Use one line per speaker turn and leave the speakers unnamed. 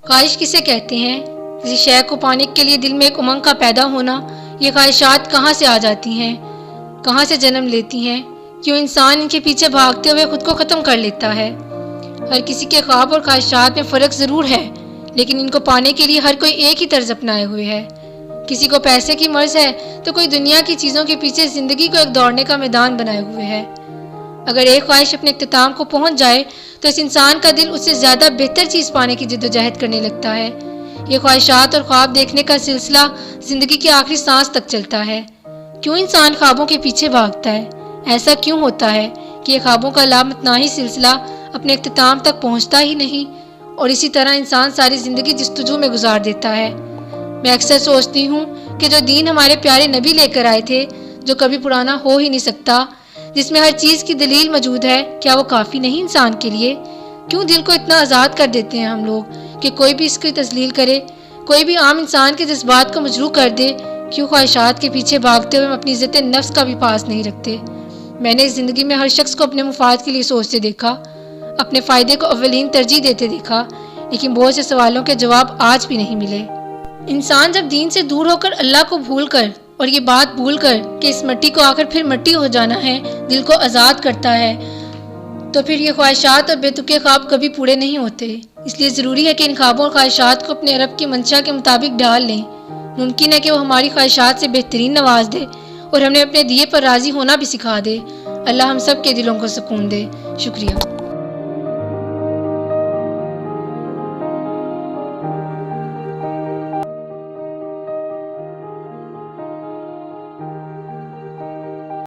خواہش کسے کہتے ہیں؟ کسی شے کو پانے کے لیے دل میں ایک امنگ کا پیدا ہونا۔ یہ خواہشات کہاں سے آ جاتی ہیں، کہاں سے جنم لیتی ہیں؟ کیوں انسان ان کے پیچھے بھاگتے ہوئے خود کو ختم کر لیتا ہے؟ ہر کسی کے خواب اور خواہشات میں فرق ضرور ہے، لیکن ان کو پانے کے لیے ہر کوئی ایک ہی طرز اپنائے ہوئے ہے۔ کسی کو پیسے کی مرض ہے تو کوئی دنیا کی چیزوں کے پیچھے زندگی کو ایک دوڑنے کا میدان بنائے ہوئے ہے۔ اگر ایک خواہش اپنے اختتام کو پہنچ جائے تو اس انسان کا دل اس سے زیادہ بہتر چیز پانے کی جدوجہد کرنے لگتا ہے۔ یہ خواہشات اور خواب دیکھنے کا سلسلہ زندگی کی آخری سانس تک چلتا ہے۔ کیوں انسان خوابوں کے پیچھے بھاگتا ہے؟ ایسا کیوں ہوتا ہے کہ یہ خوابوں کا لامتناہی سلسلہ اپنے اختتام تک پہنچتا ہی نہیں، اور اسی طرح انسان ساری زندگی جستجو میں گزار دیتا ہے؟ میں اکثر سوچتی ہوں کہ جو دین ہمارے پیارے نبی لے کر آئے تھے، جو کبھی پرانا ہو ہی نہیں سکتا، جس میں ہر چیز کی دلیل موجود ہے، کیا وہ کافی نہیں انسان کے لیے؟ کیوں دل کو اتنا آزاد کر دیتے ہیں ہم لوگ کہ کوئی بھی اس کی تذلیل کرے، کوئی بھی عام انسان کے جذبات کو مجروح کر دے؟ کیوں خواہشات کے پیچھے بھاگتے ہوئے ہم اپنی عزت نفس کا بھی پاس نہیں رکھتے؟ میں نے اس زندگی میں ہر شخص کو اپنے مفاد کے لیے سوچتے دیکھا، اپنے فائدے کو اولین ترجیح دیتے دیکھا، لیکن بہت سے سوالوں کے جواب آج بھی نہیں ملے۔ انسان جب دین سے دور ہو کر اللہ کو بھول کر اور یہ بات بھول کر کہ اس مٹی کو آخر پھر مٹی ہو جانا ہے، دل کو آزاد کرتا ہے، تو پھر یہ خواہشات اور بے تکے خواب کبھی پورے نہیں ہوتے۔ اس لیے ضروری ہے کہ ان خوابوں اور خواہشات کو اپنے رب کی منشا کے مطابق ڈھال لیں۔ ممکن ہے کہ وہ ہماری خواہشات سے بہترین نواز دے اور ہمیں اپنے دیے پر راضی ہونا بھی سکھا دے۔ اللہ ہم سب کے دلوں کو سکون دے۔ شکریہ۔